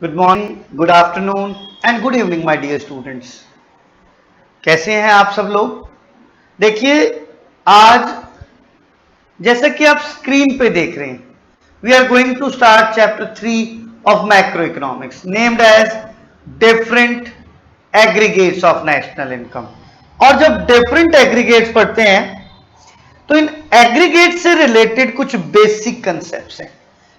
Good morning, good afternoon and good evening my dear students. कैसे हैं आप सब लोग? देखिए, आज जैसा कि आप स्क्रीन पे देख रहे हैं, we are going to start chapter 3 of macroeconomics named as different aggregates of national income. और जब डिफरेंट एग्रीगेट्स पढ़ते हैं तो इन एग्रीगेट से रिलेटेड कुछ बेसिक कंसेप्ट्स हैं,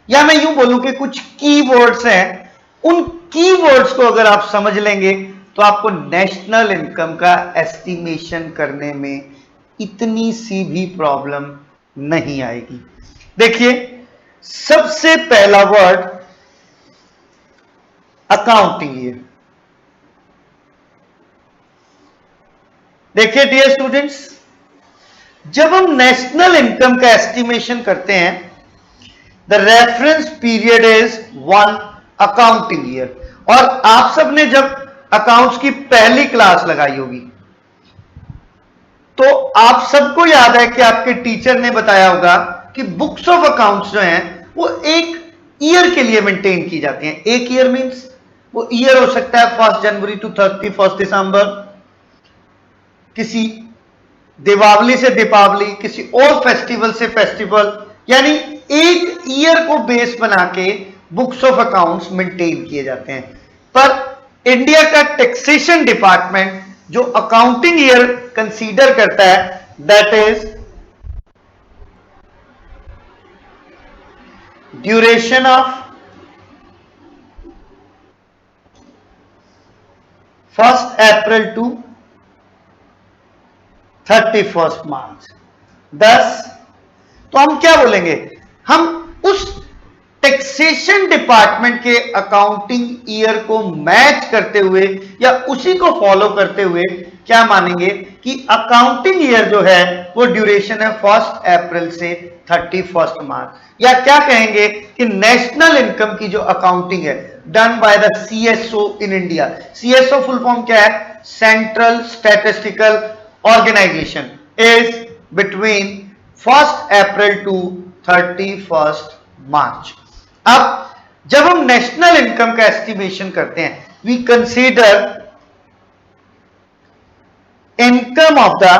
या मैं यूं बोलूं कि कुछ कीवर्ड्स हैं। उन कीवर्ड्स को अगर आप समझ लेंगे तो आपको नेशनल इनकम का एस्टिमेशन करने में इतनी सी भी प्रॉब्लम नहीं आएगी। देखिए, सबसे पहला वर्ड अकाउंटिंग ईयर। देखिए डियर स्टूडेंट्स, जब हम नेशनल इनकम का एस्टिमेशन करते हैं, the reference period is 1 accounting year. और आप सब ने जब अकाउंट्स की पहली क्लास लगाई होगी तो आप सबको याद है कि आपके टीचर ने बताया होगा कि बुक्स ऑफ अकाउंट्स जो हैं वो एक ईयर के लिए मेंटेन की जाती हैं। एक ईयर मींस वो ईयर हो सकता है 1 जनवरी टू 31 दिसंबर, किसी दीपावली से दीपावली, किसी और फेस्टिवल से फेस्टिवल, यानी एक ईयर को बेस बना के बुक्स ऑफ अकाउंट्स मेंटेन किए जाते हैं। पर इंडिया का टैक्सेशन डिपार्टमेंट जो अकाउंटिंग ईयर कंसीडर करता है, that is duration of 1 April to 31 March. 10 तो हम क्या बोलेंगे, हम उस टैक्सेशन डिपार्टमेंट के अकाउंटिंग ईयर को मैच करते हुए या उसी को फॉलो करते हुए क्या मानेंगे कि अकाउंटिंग ईयर जो है वो ड्यूरेशन है 1 अप्रैल से 31 मार्च। या क्या कहेंगे कि नेशनल इनकम की जो अकाउंटिंग है done by the CSO in India. CSO full form क्या है? Central statistical organisation is between 1 April to 31 March. अब जब हम नेशनल इनकम का एस्टिमेशन करते हैं, we consider income of the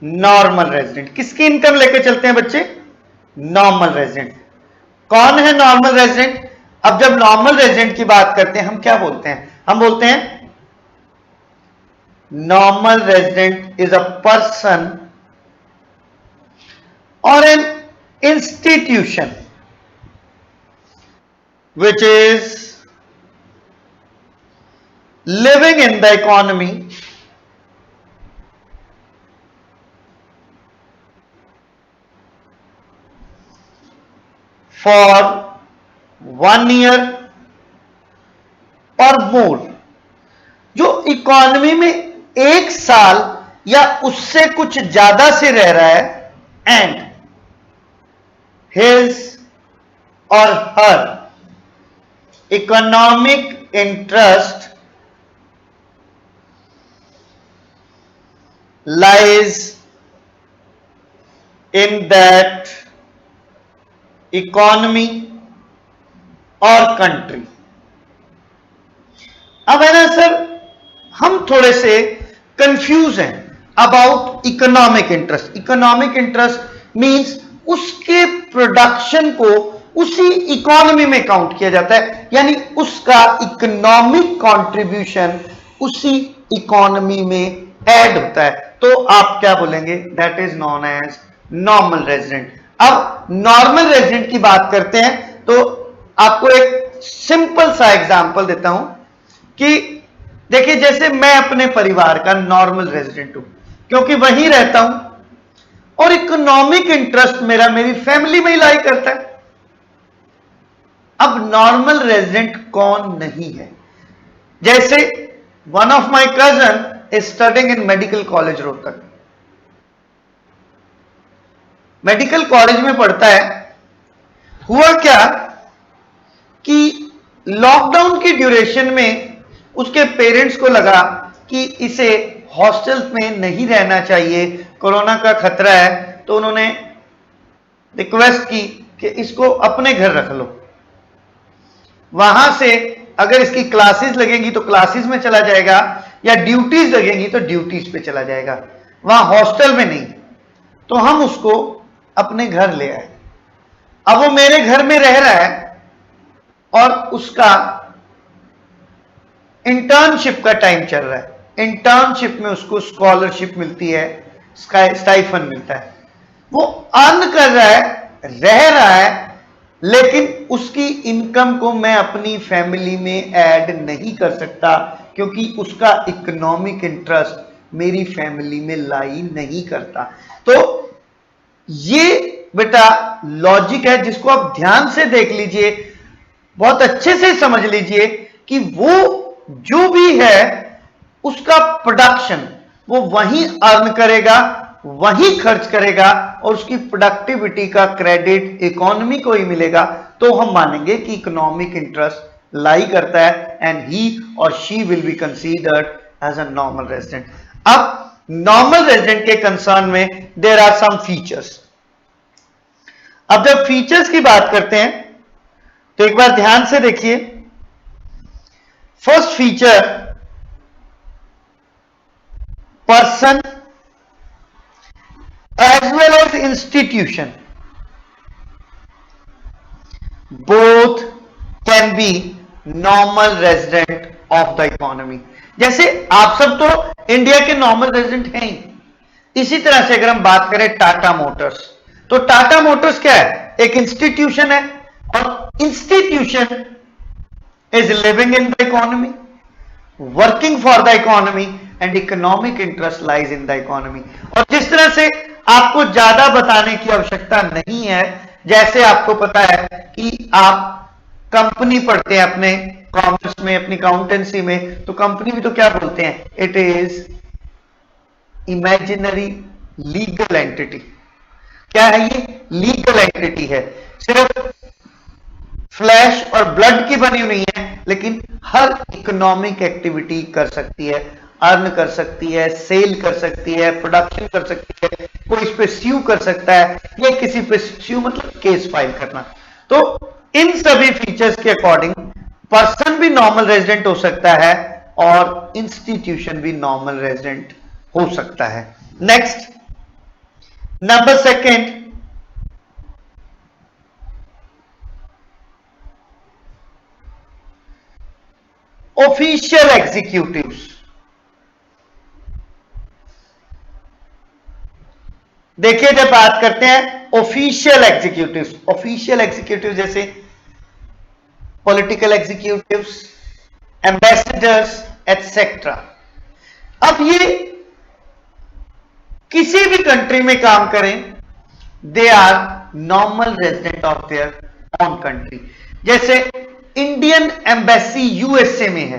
normal resident. किसकी इनकम लेकर चलते हैं बच्चे? Normal resident. कौन है नॉर्मल रेजिडेंट? अब जब नॉर्मल रेजिडेंट की बात करते हैं हम क्या बोलते हैं? हम बोलते हैं normal resident is a person or an institution which is living in the economy for 1 year or more। जो इकोनॉमी में 1 साल या उससे कुछ ज्यादा से रह रहा है, एंड हिज और her economic interest lies in that economy और कंट्री। अब है ना सर, हम थोड़े से कंफ्यूज हैं about economic interest. Economic interest means उसके प्रोडक्शन को उसी इकोनॉमी में काउंट किया जाता है, यानी उसका इकोनॉमिक कंट्रीब्यूशन उसी इकोनॉमी में ऐड होता है। तो आप क्या बोलेंगे? That is known as normal resident. अब नॉर्मल रेजिडेंट की बात करते हैं तो आपको एक सिंपल सा एग्जांपल देता हूं कि देखिए, जैसे मैं अपने परिवार का नॉर्मल रेजिडेंट हूं क्योंकि वहीं रहता हूं और इकोनॉमिक इंटरेस्ट मेरा मेरी फैमिली में ही लाई करता है। अब नॉर्मल रेजिडेंट कौन नहीं है? जैसे one of my cousin is studying in medical college Rohtak. Medical college में पढ़ता है। हुआ क्या कि लॉकडाउन की ड्यूरेशन में उसके पेरेंट्स को लगा कि इसे हॉस्टल में नहीं रहना चाहिए, कोरोना का खतरा है, तो उन्होंने रिक्वेस्ट की कि इसको अपने घर रख लो, वहां से अगर इसकी क्लासेस लगेंगी तो क्लासेस में चला जाएगा, या ड्यूटीज लगेंगी तो ड्यूटीज पे चला जाएगा, वहां हॉस्टल में नहीं। तो हम उसको अपने घर ले आए। अब वो मेरे घर में रह रहा है और उसका इंटर्नशिप का टाइम चल रहा है। इंटर्नशिप में उसको स्कॉलरशिप मिलती है, स्टाइफन मिलता है, वो अर्न कर रहा है, रह रहा है, लेकिन उसकी इनकम को मैं अपनी फैमिली में ऐड नहीं कर सकता, क्योंकि उसका इकोनॉमिक इंटरेस्ट मेरी फैमिली में लाई नहीं करता। तो ये बेटा लॉजिक है जिसको आप ध्यान से देख लीजिए, बहुत अच्छे से समझ लीजिए कि वो जो भी है उसका प्रोडक्शन वो वहीं अर्न करेगा, वहीं खर्च करेगा, और उसकी प्रोडक्टिविटी का क्रेडिट इकोनॉमी को ही मिलेगा। तो हम मानेंगे कि इकोनॉमिक इंटरेस्ट लाई करता है, एंड ही और she will be considered as a normal resident. अब नॉर्मल रेजिडेंट के कंसर्न में देयर आर सम फीचर्स। अब जब फीचर्स की बात करते हैं तो एक बार ध्यान से देखिए। First feature, person as well as institution both can be normal resident of the economy. जैसे आप सब तो इंडिया के नॉर्मल रेजिडेंट हैं ही, इसी तरह से अगर हम बात करें टाटा मोटर्स, तो टाटा मोटर्स क्या है? एक इंस्टीट्यूशन है, और institution is living in the economy, working for the economy, and economic interest lies in the economy. और जिस तरह से आपको ज्यादा बताने की आवश्यकता नहीं है, जैसे आपको पता है कि आप कंपनी पढ़ते हैं अपने कॉमर्स में, अपनी अकाउंटेंसी में, तो कंपनी भी तो क्या बोलते हैं? It is imaginary legal entity. क्या है ये? लीगल एंटिटी है, सिर्फ फ्लैश और ब्लड की बनी हुई है, लेकिन हर इकोनॉमिक एक्टिविटी कर सकती है, अर्न कर सकती है, सेल कर सकती है, प्रोडक्शन कर सकती है, कोई इस पे स्यू कर सकता है, या किसी पे स्यू मतलब केस फाइल करना। तो इन सभी फीचर्स के अकॉर्डिंग पर्सन भी नॉर्मल रेजिडेंट हो सकता है, और इंस्टीट्यूशन भी नॉर्मल रेजिडेंट हो सकता है। Next, number second, official executives. देखिए, जब बात करते हैं ऑफिशियल एग्जीक्यूटिव्स, ऑफिशियल एग्जीक्यूटिव जैसे पॉलिटिकल एग्जीक्यूटिव्स, एम्बेसडर्स एटसेट्रा, अब ये किसी भी कंट्री में काम करें, they are normal resident of their own country. जैसे इंडियन एम्बेसी यूएसए में है,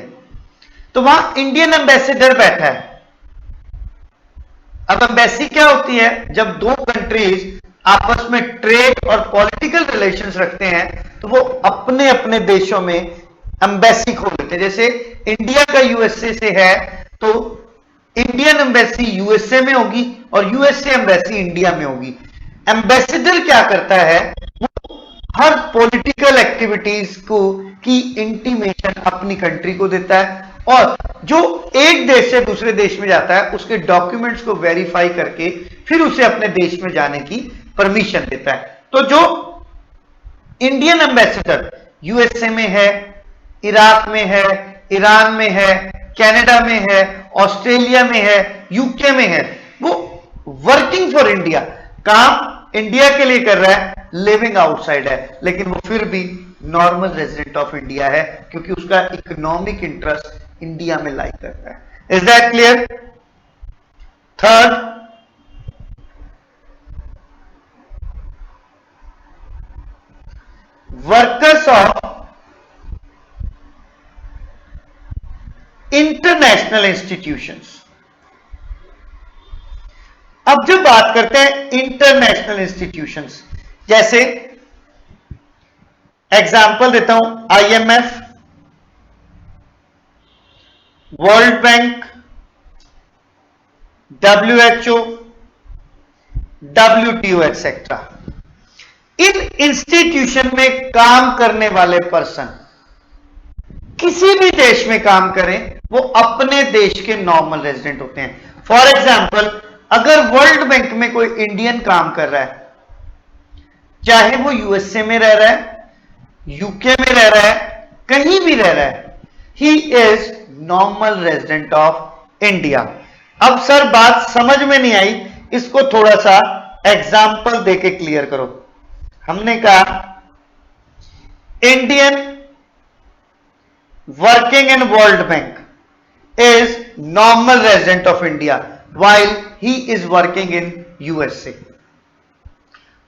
तो वहां इंडियन एम्बेसडर बैठा है। अब एम्बेसी क्या होती है? जब दो कंट्रीज आपस में ट्रेड और पॉलिटिकल रिलेशंस रखते हैं, तो वो अपने अपने देशों में एम्बेसी खोल लेते हैं। जैसे इंडिया का यूएसए से है, तो इंडियन एम्बेसी यूएसए में होगी और यूएसए एम्बेसी इंडिया में होगी। एम्बेसडर क्या करता है? वो हर पॉलिटिकल एक्टिविटीज को की इंटीमेशन अपनी कंट्री को देता है, और जो एक देश से दूसरे देश में जाता है उसके डॉक्यूमेंट्स को वेरीफाई करके फिर उसे अपने देश में जाने की परमिशन देता है। तो जो इंडियन एम्बेसडर यूएसए में है, इराक में है, ईरान में है, कनाडा में है, ऑस्ट्रेलिया में है, यूके में है, वो वर्किंग फॉर इंडिया, काम इंडिया के लिए कर रहा है, लिविंग आउटसाइड है, लेकिन वो फिर भी नॉर्मल रेजिडेंट ऑफ इंडिया है, क्योंकि उसका इकोनॉमिक इंटरेस्ट इंडिया में लाई करता है। Is that clear? Third, workers of international institutions. अब जब बात करते हैं इंटरनेशनल इंस्टीट्यूशंस, जैसे एग्जांपल देता हूं, IMF, world bank, WHO, WTO etcetera. In institution में काम करने वाले पर्सन किसी भी देश में काम करें, वो अपने देश के नॉर्मल रेजिडेंट होते हैं। फॉर एग्जाम्पल, अगर वर्ल्ड बैंक में कोई इंडियन काम कर रहा है, चाहे वो यूएसए में रह रहा है, यूके में रह रहा है, कहीं भी रह रहा है, he is normal resident of India. अब सर बात समझ में नहीं आई, इसको थोड़ा सा एग्जाम्पल देके क्लियर करो। हमने कहा Indian working in world bank is normal resident of India while he is working in USA।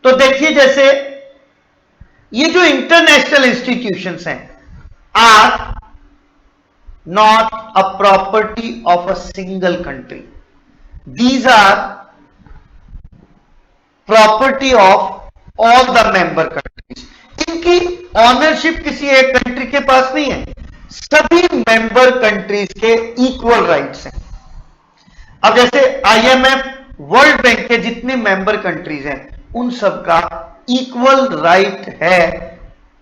तो देखिए, जैसे ये जो इंटरनेशनल इंस्टीट्यूशंस हैं are not a property of a single country, these are property of all the member countries. इनकी ownership किसी एक country के पास नहीं है, सभी मेंबर कंट्रीज के इक्वल राइट्स हैं। अब जैसे आईएमएफ, वर्ल्ड बैंक के जितने मेंबर कंट्रीज हैं, उन सबका इक्वल राइट है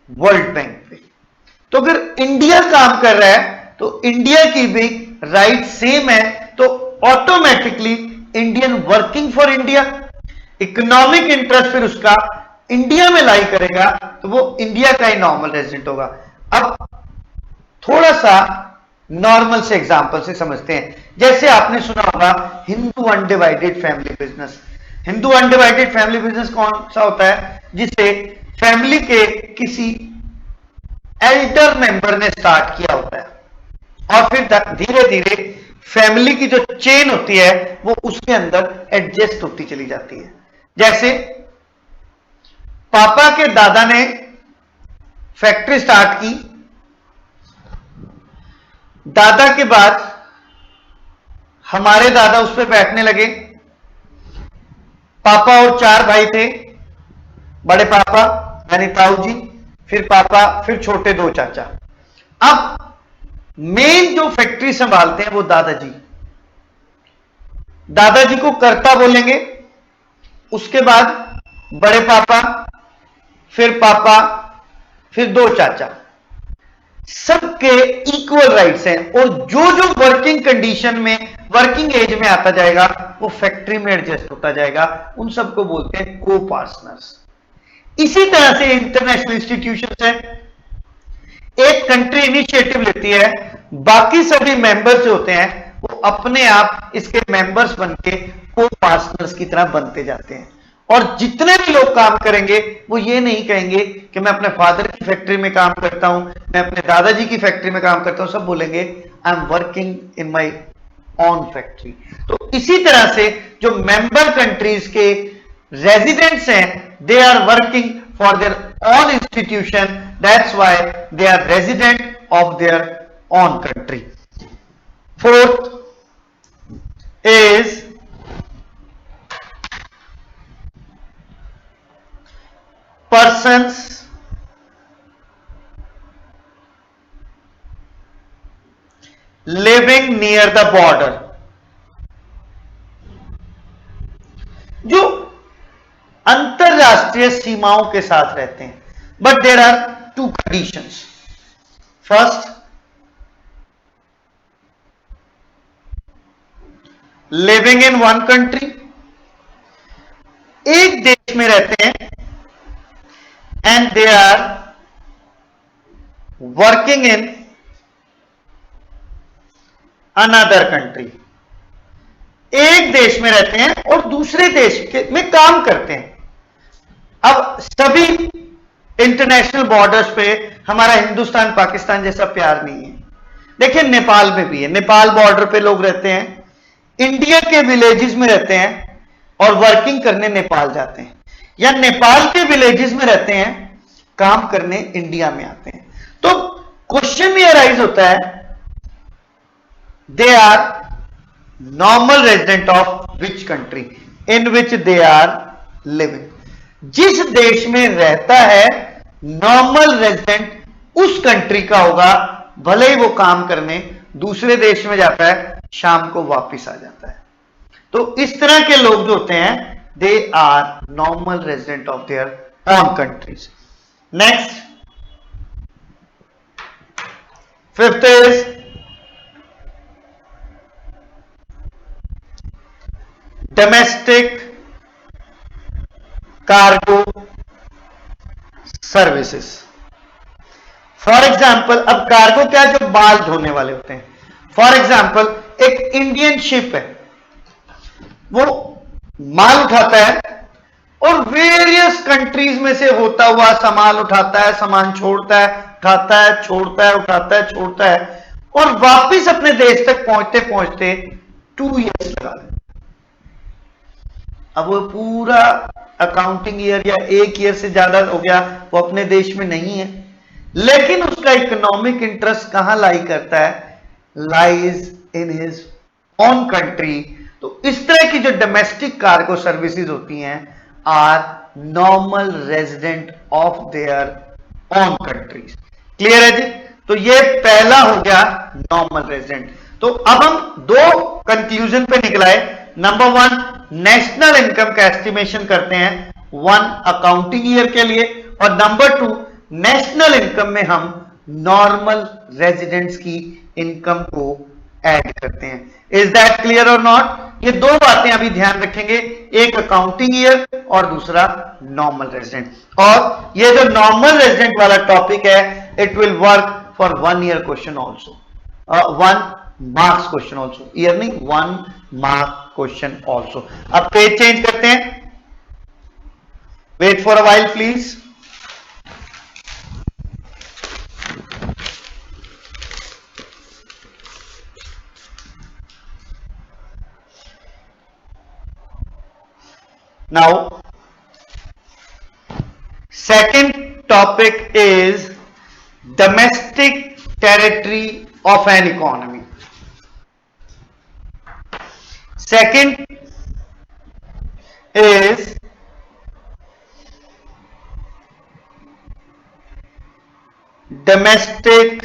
वर्ल्ड बैंक पे। तो अगर इंडिया काम कर रहा है तो इंडिया की भी राइट सेम है, तो automatically Indian working for India, economic interest फिर उसका इंडिया में लाई करेगा, तो वो इंडिया का ही नॉर्मल रेजिडेंट होगा। अब थोड़ा सा नॉर्मल से एग्जांपल से समझते हैं। जैसे आपने सुना होगा Hindu undivided family business. Hindu undivided family business कौन सा होता है? जिसे फैमिली के किसी एल्डर मेंबर ने स्टार्ट किया होता है और फिर धीरे धीरे फैमिली की जो चेन होती है वो उसके अंदर एडजस्ट होती चली जाती है। जैसे पापा के दादा ने फैक्ट्री स्टार्ट की, दादा के बाद हमारे दादा उस पर बैठने लगे। पापा और 4 भाई थे, बड़े पापा यानी ताऊ जी, फिर पापा, फिर छोटे 2 चाचा। अब मेन जो फैक्ट्री संभालते हैं वो दादाजी। दादाजी को कर्ता बोलेंगे, उसके बाद बड़े पापा, फिर पापा, फिर 2 चाचा, सबके इक्वल राइट्स हैं। और जो जो वर्किंग कंडीशन में, वर्किंग एज में आता जाएगा वो फैक्ट्री में एडजस्ट होता जाएगा, उन सबको बोलते हैं को पार्टनर्स। इसी तरह से इंटरनेशनल इंस्टीट्यूशंस है, एक कंट्री इनिशिएटिव लेती है, बाकी सभी मेंबर्स जो होते हैं वो अपने आप इसके मेंबर्स बनके को पार्टनर्स की तरह बनते जाते हैं। और जितने भी लोग काम करेंगे वो ये नहीं कहेंगे कि मैं अपने फादर की फैक्ट्री में काम करता हूं, मैं अपने दादाजी की फैक्ट्री में काम करता हूं, सब बोलेंगे I am working in my on factory. तो इसी तरह से जो मेंबर कंट्रीज के रेजिडेंट्स हैं, they are working for their own institution, that's why they are resident of their own country. Fourth is persons living near the border, जो अंतरराष्ट्रीय सीमाओं के साथ रहते हैं। But there are 2 conditions. First, living in one country, एक देश में रहते हैं, and they are working in another country। एक देश में रहते हैं और दूसरे देश में काम करते हैं। अब सभी इंटरनेशनल बॉर्डर्स पे हमारा हिंदुस्तान पाकिस्तान जैसा प्यार नहीं है। देखिए नेपाल में भी है, नेपाल बॉर्डर पे लोग रहते हैं, इंडिया के विलेजेस में रहते हैं और वर्किंग करने नेपाल जाते हैं, या नेपाल के विलेजेस में रहते हैं, काम करने इंडिया में आते हैं। तो क्वेश्चन ये अराइज होता है, they are normal resident of which country in which they are living. जिस देश में रहता है नॉर्मल रेजिडेंट उस कंट्री का होगा, भले ही वो काम करने दूसरे देश में जाता है, शाम को वापस आ जाता है। तो इस तरह के लोग जो होते हैं, they are normal resident of their on countries. Next, fifth is domestic cargo services. For example, अब कार्गो क्या, जो माल ढोने वाले होते हैं. फॉर एग्जाम्पल, एक इंडियन शिप है, वो माल उठाता है और वेरियस कंट्रीज में से होता हुआ सामान उठाता है, सामान छोड़ता है, उठाता है, छोड़ता है, उठाता है, छोड़ता है, और वापिस अपने देश तक पहुंचते पहुंचते 2 ईयर्स लगा देते. अब वो पूरा अकाउंटिंग ईयर या 1 ईयर से ज्यादा हो गया, वो अपने देश में नहीं है, लेकिन उसका इकोनॉमिक इंटरेस्ट कहां लाई करता है, lies in his own country. तो इस तरह की जो डोमेस्टिक कार्गो सर्विसेज होती हैं are normal resident of their own countries. Clear है जी. तो ये पहला हो गया नॉर्मल रेजिडेंट. तो अब हम 2 कंक्लूजन पे निकलाए. नंबर 1, नेशनल इनकम का एस्टिमेशन करते हैं 1 अकाउंटिंग ईयर के लिए, और नंबर 2, नेशनल इनकम में हम नॉर्मल रेजिडेंट्स की इनकम को ऐड करते हैं. इज दैट क्लियर और नॉट? ये 2 बातें अभी ध्यान रखेंगे, एक अकाउंटिंग ईयर और दूसरा नॉर्मल रेजिडेंट. और ये जो नॉर्मल रेजिडेंट वाला टॉपिक है, it will work for 1 year question also, 1 marks question also. Year नहीं, 1 मार्क क्वेश्चन ऑल्सो. अब पेज चेंज करते हैं. Wait for a while please. Now, second topic is domestic territory of an economy. Second is domestic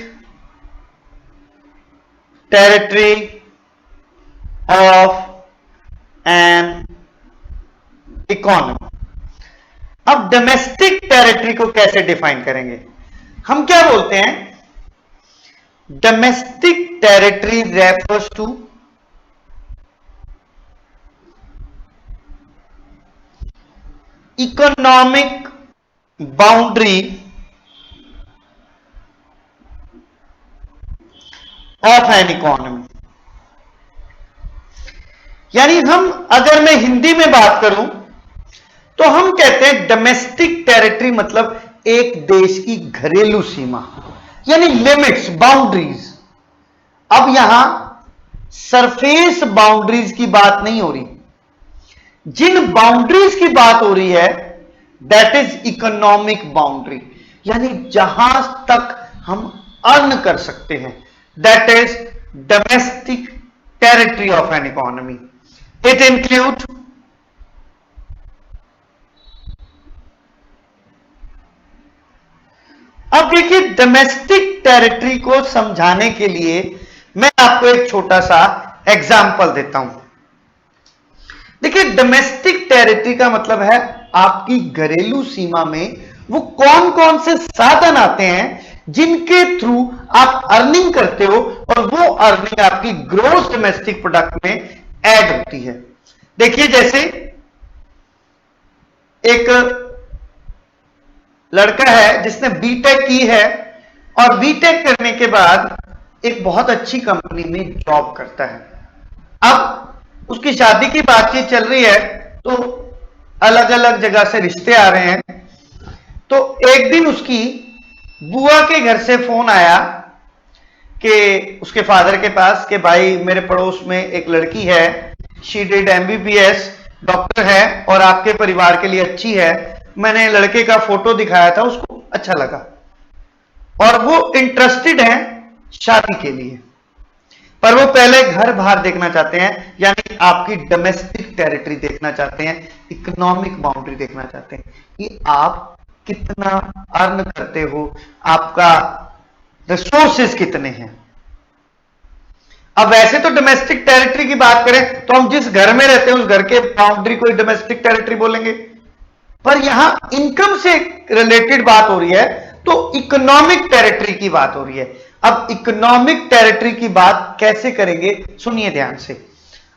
territory of an economy. अब domestic territory को कैसे define करेंगे? हम क्या बोलते हैं, domestic territory refers to economic boundary of an economy. यानी हम, अगर मैं हिंदी में बात करूं तो हम कहते हैं डोमेस्टिक टेरिटरी मतलब एक देश की घरेलू सीमा, यानी लिमिट्स, बाउंड्रीज. अब यहां सरफेस बाउंड्रीज की बात नहीं हो रही. जिन बाउंड्रीज की बात हो रही है दैट इज इकोनॉमिक बाउंड्री, यानी जहां तक हम अर्न कर सकते हैं, that is domestic territory of an economy. It include अब देखिए, डोमेस्टिक टेरिटरी को समझाने के लिए मैं आपको एक छोटा सा एग्जाम्पल देता हूं. देखिए, डोमेस्टिक टेरिटरी का मतलब है आपकी घरेलू सीमा में वो कौन कौन से साधन आते हैं जिनके थ्रू आप अर्निंग करते हो, और वो अर्निंग आपकी ग्रोस डोमेस्टिक प्रोडक्ट में ऐड होती है. देखिए, जैसे एक लड़का है जिसने बीटेक की है, और बीटेक करने के बाद एक बहुत अच्छी कंपनी में जॉब करता है. अब उसकी शादी की बातचीत चल रही है, तो अलग अलग जगह से रिश्ते आ रहे हैं. तो एक दिन उसकी बुआ के घर से फोन आया कि उसके फादर के पास कि भाई, मेरे पड़ोस में एक लड़की है, शी डिड MBBS, डॉक्टर है और आपके परिवार के लिए अच्छी है. मैंने लड़के का फोटो दिखाया था, उसको अच्छा लगा और वो इंटरेस्टेड है शादी के लिए, पर वो पहले घर बाहर देखना चाहते हैं, यानी आपकी डोमेस्टिक टेरिटरी देखना चाहते हैं, इकोनॉमिक बाउंड्री देखना चाहते हैं कि आप कितना अर्न करते हो, आपका रिसोर्सेज कितने हैं. अब वैसे तो डोमेस्टिक टेरिटरी की बात करें तो हम जिस घर में रहते हैं उस घर के बाउंड्री को डोमेस्टिक टेरिटरी बोलेंगे. पर यहां इनकम से रिलेटेड बात हो रही है तो इकोनॉमिक टेरिटरी की बात हो रही है। अब इकोनॉमिक टेरिटरी की बात कैसे करेंगे, सुनिए ध्यान से।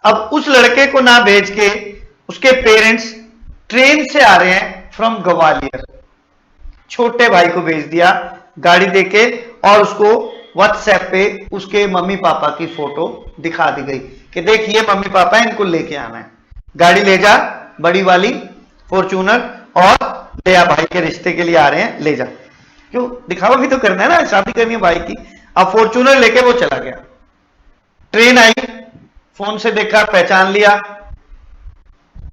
अब उस लड़के को ना भेज के उसके पेरेंट्स ट्रेन से आ रहे हैं फ्रॉम ग्वालियर, छोटे भाई को भेज दिया गाड़ी देके और उसको व्हाट्सएप पे उसके मम्मी पापा की फोटो दिखा दी गई कि देख ये मम्मी पापा है, इनको लेके आना है, गाड़ी ले जा बड़ी वाली फॉर्च्यूनर और ले आ, भाई के रिश्ते के लिए आ रहे हैं, ले जा। क्यों, दिखावा भी तो करना है ना, शादी करनी है भाई की। अब फॉर्च्यूनर लेके वो चला गया, ट्रेन आई, फोन से देखा, पहचान लिया,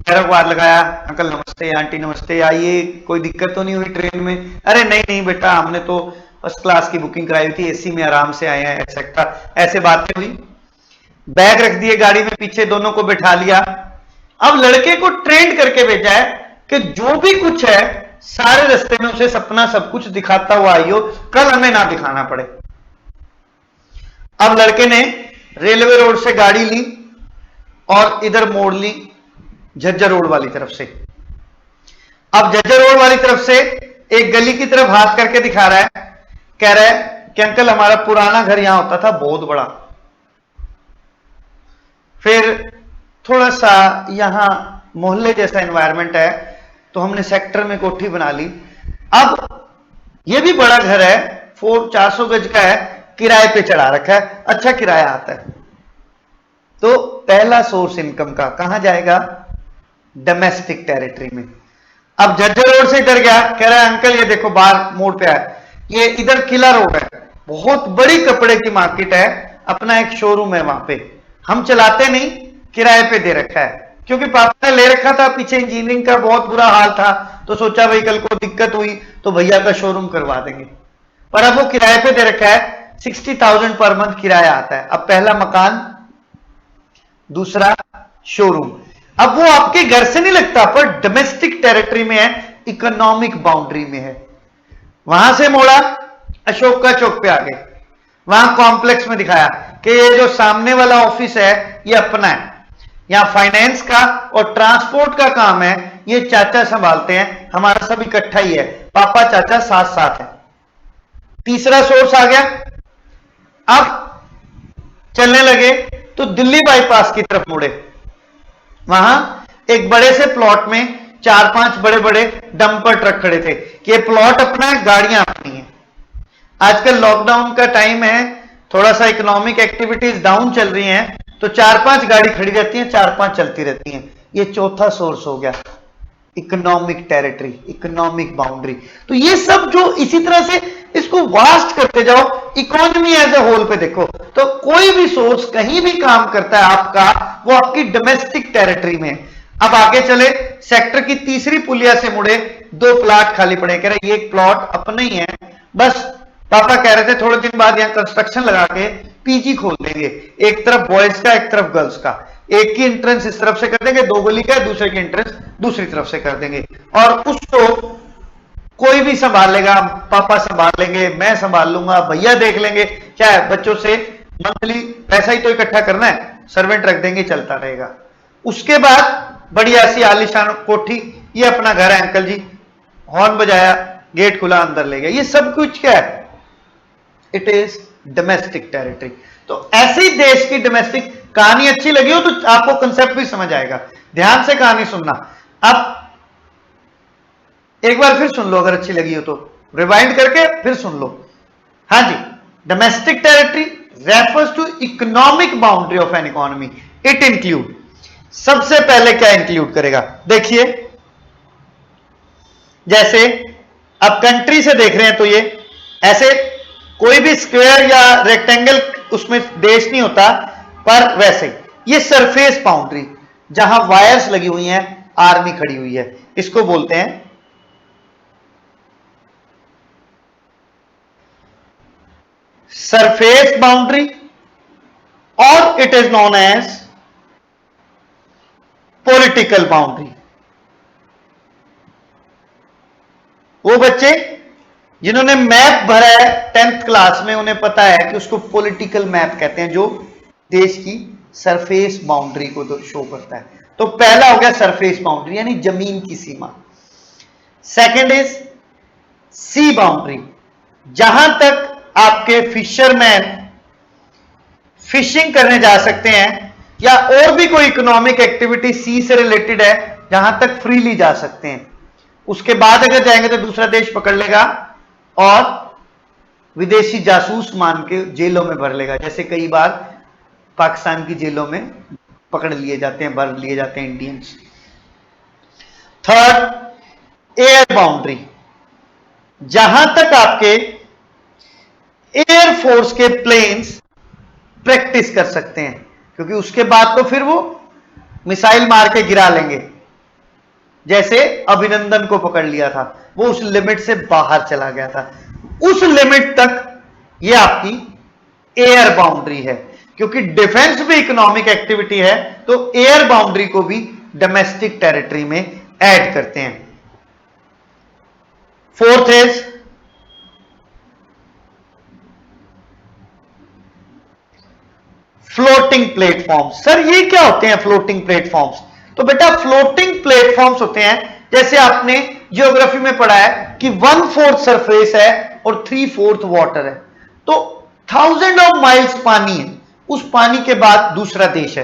पैरवार लगाया, अंकल नमस्ते, आंटी नमस्ते, आइए, कोई दिक्कत तो नहीं हुई ट्रेन में? अरे नहीं नहीं बेटा, हमने तो फर्स्ट क्लास की बुकिंग कराई थी, एसी में आराम से आए हैं, एक्सेट्रा, ऐसे बातें हुई। बैग रख दिए गाड़ी में पीछे, दोनों को बिठा लिया। अब लड़के को ट्रेंड करके भेजा है कि जो भी कुछ है सारे रास्ते में उसे सपना सब कुछ दिखाता हुआ आइयो, कल हमें ना दिखाना पड़े। अब लड़के ने रेलवे रोड से गाड़ी ली और इधर मोड़ ली झज्जर रोड वाली तरफ से। अब झज्जर रोड वाली तरफ से एक गली की तरफ हाथ करके दिखा रहा है, कह रहा है कि अंकल हमारा पुराना घर यहां होता था, बहुत बड़ा, फिर थोड़ा सा यहां मोहल्ले जैसा एनवायरनमेंट है तो हमने सेक्टर में कोठी बना ली। अब यह भी बड़ा घर है, 400 गज का है, किराए पे चढ़ा रखा है, अच्छा किराया आता है। तो पहला सोर्स इनकम का कहां जाएगा? डोमेस्टिक टेरिटरी में। अब झज्जर रोड से इधर गया, कह रहा है अंकल ये देखो बाहर मोड़ पे है, ये इधर किला रोड है, बहुत बड़ी कपड़े की मार्केट है, अपना एक शोरूम है वहां पे, हम चलाते नहीं, किराए पे दे रखा है, क्योंकि पापा ने ले रखा था, पीछे इंजीनियरिंग का बहुत बुरा हाल था, तो सोचा भाई कल को दिक्कत हुई तो भैया का शोरूम करवा देंगे। पर अब वो किराए पे दे रखा है, 60,000 पर मंथ किराया आता है। अब पहला मकान, दूसरा शोरूम। अब वो आपके घर से नहीं लगता, पर डोमेस्टिक टेरिटरी में है, इकोनॉमिक बाउंड्री में है। वहां से मोड़ा, अशोक का चौक पे आ गए, वहां कॉम्प्लेक्स में दिखाया कि ये जो सामने वाला ऑफिस है ये अपना है, यहां फाइनेंस का और ट्रांसपोर्ट का काम है, ये चाचा संभालते हैं, हमारा सब इकट्ठा ही है, पापा चाचा साथ साथ है। तीसरा सोर्स आ गया। अब चलने लगे तो दिल्ली बाईपास की तरफ मुड़े, वहां एक बड़े से प्लॉट में 4-5 बड़े बड़े डंपर ट्रक खड़े थे कि ये प्लॉट अपना है, गाड़ियां अपनी है। आजकल लॉकडाउन का टाइम है, थोड़ा सा इकोनॉमिक एक्टिविटीज डाउन चल रही हैं, तो 4-5 गाड़ी खड़ी रहती हैं, 4-5 चलती रहती हैं। ये चौथा सोर्स हो गया, इकोनॉमिक टेरिटरी, इकोनॉमिक बाउंड्री। तो ये सब जो इसी तरह से इसको वास्ट करते जाओ, इकोनॉमी एज ए होल पे देखो, तो कोई भी सोर्स कहीं भी काम करता है आपका, वो आपकी डोमेस्टिक टेरिटरी में। अब आगे चले, सेक्टर की तीसरी पुलिया से मुड़े, 2 प्लॉट खाली पड़े, कह रहे ये एक प्लॉट अपने ही है, बस पापा कह रहे थे थोड़े दिन बाद यहां कंस्ट्रक्शन लगा के पीजी खोल देंगे, एक तरफ बॉयज का एक तरफ गर्ल्स का, एक की एंट्रेंस इस तरफ से कर देंगे, 2 गली का, दूसरे की एंट्रेंस दूसरी तरफ से कर देंगे, और उसको कोई भी संभाल लेगा, पापा संभाल लेंगे, मैं संभाल लूंगा, भैया देख लेंगे, क्या है, बच्चों से मंथली पैसा ही तो इकट्ठा करना है, सर्वेंट रख देंगे, चलता रहेगा। उसके बाद बढ़िया सी आलीशान कोठी, ये अपना घर है अंकल जी, हॉर्न बजाया, गेट खुला, अंदर ले गया, ये सब कुछ क्या है? It is domestic territory. तो ऐसे ही देश की डोमेस्टिक कहानी अच्छी लगी हो तो आपको कंसेप्ट भी समझ आएगा, ध्यान से कहानी सुनना। अब एक बार फिर सुन लो, अगर अच्छी लगी हो तो रिवाइंड करके फिर सुन लो। हाँ जी, domestic territory refers to economic boundary of an economy. It include, सबसे पहले क्या इंक्लूड करेगा, देखिए, जैसे अब कंट्री से देख रहे हैं तो ये ऐसे कोई भी स्क्वायर या रेक्टेंगल उसमें देश नहीं होता, पर वैसे ये सरफेस बाउंड्री जहां वायर्स लगी हुई हैं, आर्मी खड़ी हुई है, इसको बोलते हैं सरफेस बाउंड्री, और it is known as political boundary. वो बच्चे जिन्होंने मैप भरा है 10th क्लास में, उन्हें पता है कि उसको पॉलिटिकल मैप कहते हैं, जो देश की सरफेस बाउंड्री को शो करता है। तो पहला हो गया सरफेस बाउंड्री, यानी जमीन की सीमा। सेकेंड इज सी बाउंड्री, जहां तक आपके फिशरमैन फिशिंग करने जा सकते हैं या और भी कोई इकोनॉमिक एक्टिविटी सी से रिलेटेड है जहां तक फ्रीली जा सकते हैं। उसके बाद अगर जाएंगे तो दूसरा देश पकड़ लेगा और विदेशी जासूस मान के जेलों में भर लेगा, जैसे कई बार पाकिस्तान की जेलों में पकड़ लिए जाते हैं, भर लिए जाते हैं इंडियंस। थर्ड एयर बाउंड्री, जहां तक आपके एयरफोर्स के प्लेन्स प्रैक्टिस कर सकते हैं, क्योंकि उसके बाद तो फिर वो मिसाइल मार के गिरा लेंगे, जैसे अभिनंदन को पकड़ लिया था, वो उस लिमिट से बाहर चला गया था। उस लिमिट तक ये आपकी एयर बाउंड्री है, क्योंकि डिफेंस भी इकोनॉमिक एक्टिविटी है तो एयर बाउंड्री को भी डोमेस्टिक टेरिटरी में ऐड करते हैं। Fourth is floating platforms. Sir ये क्या होते हैं फ्लोटिंग प्लेटफॉर्म्स? तो बेटा फ्लोटिंग प्लेटफॉर्म्स होते हैं, जैसे आपने ज्योग्राफी में पढ़ा है कि 1/4 सरफेस है और 3/4 वाटर है, तो 1000 ऑफ माइल्स पानी है, उस पानी के बाद दूसरा देश है,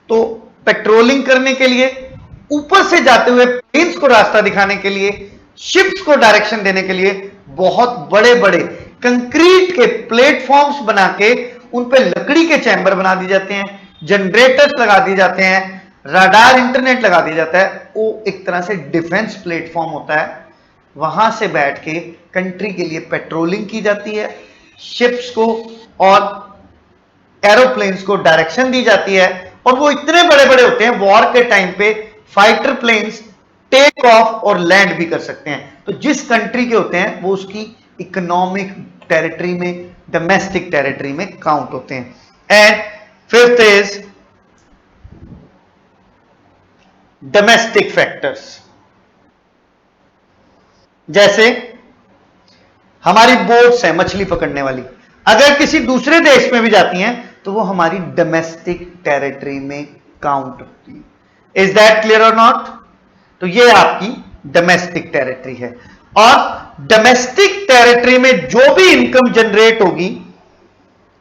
तो पेट्रोलिंग करने के लिए, ऊपर से जाते हुए प्लेन्स को रास्ता दिखाने के लिए, शिप्स को डायरेक्शन देने के लिए बहुत बड़े बड़े कंक्रीट के प्लेटफॉर्म्स बना के उन पे लकड़ी के चैम्बर बना दिए जाते हैं, जनरेटर्स लगा दिए जाते हैं, राडार इंटरनेट लगा दिया जाता है। वो एक तरह से डिफेंस प्लेटफॉर्म होता है, वहां से बैठ के कंट्री के लिए पेट्रोलिंग की जाती है, शिप्स को और एरोप्लेन्स को डायरेक्शन दी जाती है, और वो इतने बड़े बड़े होते हैं वॉर के टाइम पे फाइटर प्लेन्स टेक ऑफ और लैंड भी कर सकते हैं। तो जिस कंट्री के होते हैं वो उसकी इकोनॉमिक टेरिटरी में, डोमेस्टिक टेरिटरी में काउंट होते हैं। And fifth is domestic factors, जैसे हमारी बोट्स है मछली पकड़ने वाली, अगर किसी दूसरे देश में भी जाती हैं तो वो हमारी डोमेस्टिक टेरिटरी में काउंट होती है। इज दैट क्लियर और नॉट? तो ये आपकी डोमेस्टिक टेरिटरी है, और डोमेस्टिक टेरिटरी में जो भी इनकम जनरेट होगी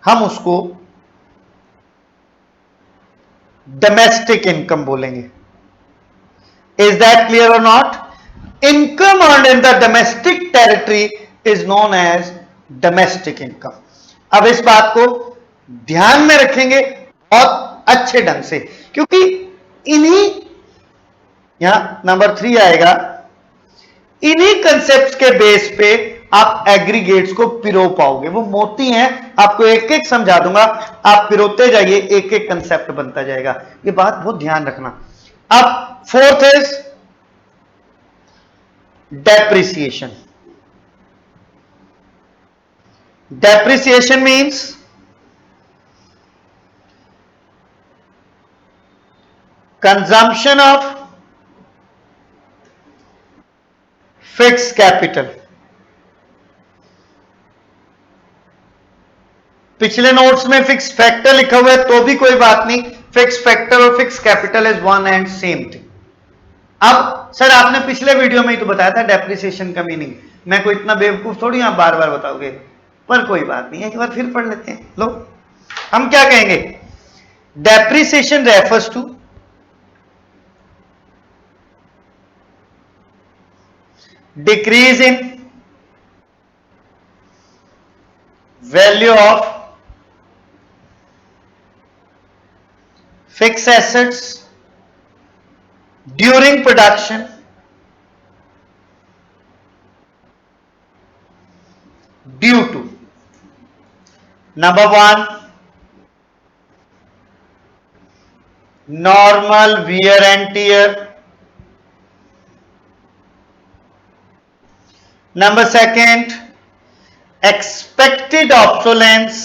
हम उसको डोमेस्टिक इनकम बोलेंगे। इज दैट क्लियर और not? Income earned in the domestic territory is known as domestic income. अब इस बात को ध्यान में रखेंगे बहुत अच्छे ढंग से, क्योंकि इन्हीं, यहां नंबर 3 आएगा, इन्हीं कंसेप्ट्स के बेस पे आप एग्रीगेट्स को पिरो पाओगे। वो मोती हैं, आपको एक एक समझा दूंगा, आप पिरोते जाइए, एक एक कंसेप्ट बनता जाएगा। ये बात बहुत ध्यान रखना। अब fourth is depreciation. Depreciation means consumption of fixed capital। पिछले नोट्स में फिक्स फैक्टर लिखा हुआ है तो भी कोई बात नहीं, फिक्स फैक्टर और fix capital is one and same thing. अब सर आपने पिछले वीडियो में ही तो बताया था डेप्रिसिएशन का मीनिंग, मैं कोई इतना बेवकूफ थोड़ी आप बार बार बताओगे, पर कोई बात नहीं, एक बार फिर पढ़ लेते हैं। लो हम क्या कहेंगे, depreciation refers to decrease in value of fixed assets during production due to number 1 normal wear and tear, number 2 expected obsolescence,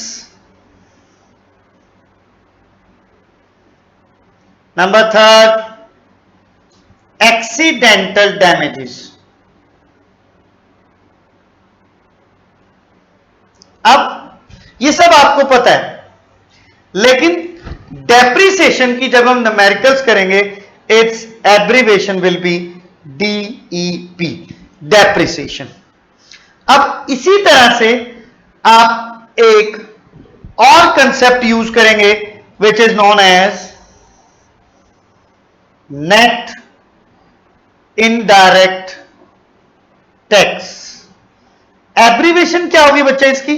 number 3 accidental damages। अब ये सब आपको पता है, लेकिन डेप्रिसिएशन की जब हम न्यूमेरिकल्स करेंगे it's abbreviation will be DEP। Depreciation. अब इसी तरह से आप एक और कंसेप्ट यूज करेंगे which is known as net indirect tax. Abbreviation क्या होगी बच्चा इसकी?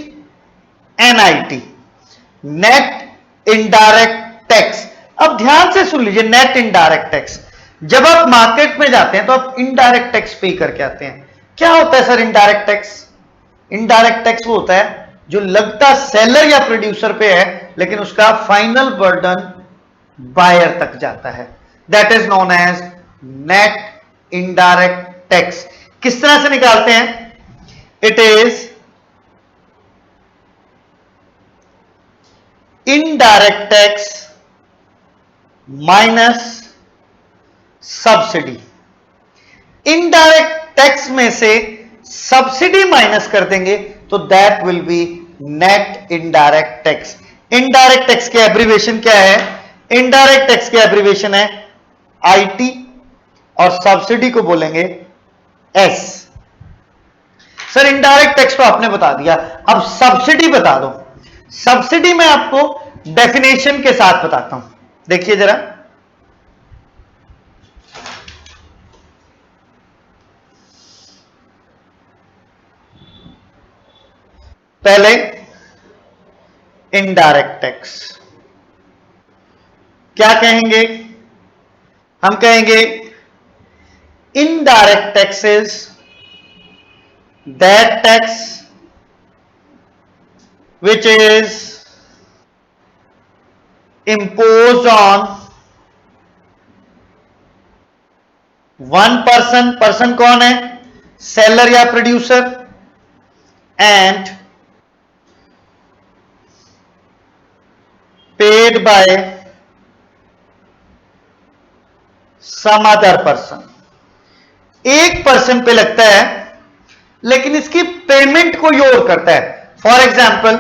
NIT, net indirect tax. अब ध्यान से सुन लीजिए, नेट इनडायरेक्ट टैक्स, जब आप मार्केट में जाते हैं तो आप इनडायरेक्ट टैक्स पे करके आते हैं। क्या होता है sir indirect tax? Indirect tax वो होता है जो लगता सेलर या प्रोड्यूसर पे है लेकिन उसका फाइनल बर्डन बायर तक जाता है। That is known as net indirect tax. किस तरह से निकालते हैं? It is indirect tax minus subsidy. Indirect tax में से सब्सिडी माइनस कर देंगे तो that will be net indirect tax. Indirect tax के एब्रीविएशन क्या है? इनडायरेक्ट टैक्स के एब्रीविएशन है आईटी और सब्सिडी को बोलेंगे एस। सर इनडायरेक्ट टैक्स तो आपने बता दिया, अब सब्सिडी बता दो। सब्सिडी मैं आपको डेफिनेशन के साथ बताता हूं, देखिए जरा। पहले इनडायरेक्ट टैक्स क्या कहेंगे? हम कहेंगे indirect tax is that tax which is imposed on one person, person कौन है? सेलर या producer, and paid by some other person। एक पर्सन पे लगता है लेकिन इसकी पेमेंट कोई और करता है। फॉर एग्जाम्पल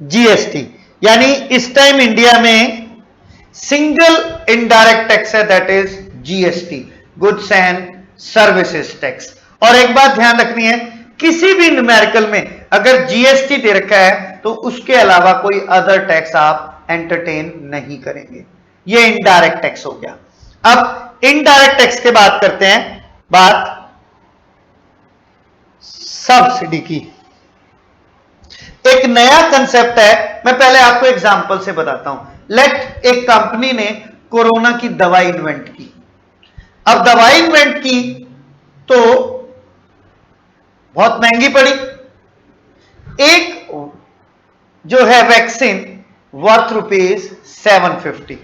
जीएसटी, यानी इस टाइम इंडिया में सिंगल इनडायरेक्ट टैक्स है, that is GST, goods and services tax. और एक बात ध्यान रखनी है, किसी भी न्यूमेरिकल में अगर जीएसटी दे रखा है तो उसके अलावा कोई अदर टैक्स आप एंटरटेन नहीं करेंगे। ये इनडायरेक्ट टैक्स हो गया। अब इनडायरेक्ट टैक्स के बात करते हैं, बात सब्सिडी की। एक नया कंसेप्ट है, मैं पहले आपको एग्जांपल से बताता हूं। लेट एक कंपनी ने कोरोना की दवाई इन्वेंट की। अब दवाई इन्वेंट की तो बहुत महंगी पड़ी। एक जो है वैक्सीन वर्थ ₹750।